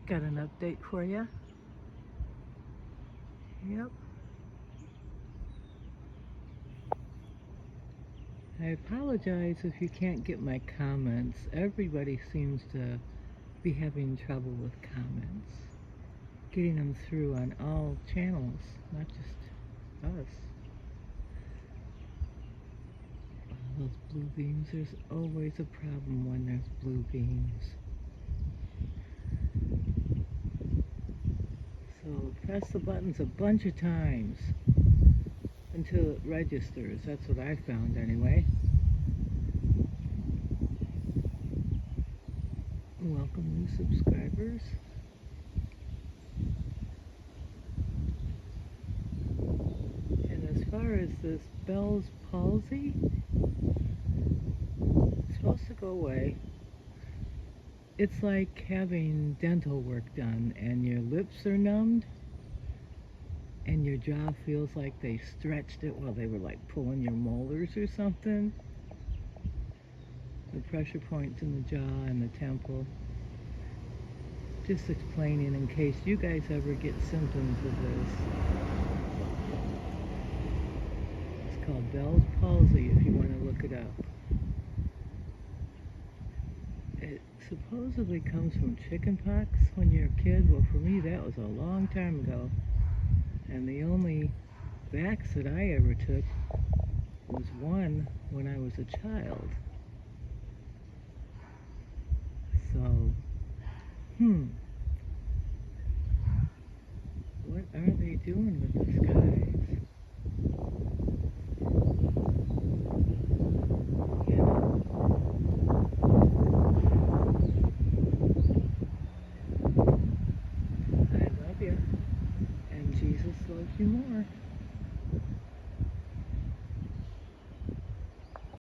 Got an update for you. Yep. I apologize if you can't get my comments. Everybody seems to be having trouble with comments. Getting them through on all channels, not just us. Those blue beams, there's always a problem when there's blue beams. So press the buttons a bunch of times until it registers. That's what I found anyway. Welcome new subscribers. And as far as this Bell's palsy, it's supposed to go away. It's like having dental work done and your lips are numbed and your jaw feels like they stretched it while they were like pulling your molars or something. The pressure points in the jaw and the temple. Just explaining in case you guys ever get symptoms of this. It's called Bell's palsy if you want to look it up. It supposedly comes from chickenpox when you're a kid. Well, for me that was a long time ago. And the only vax that I ever took was one when I was a child. So, what are they doing with this, guys? You know? I love you, and Jesus loves you more.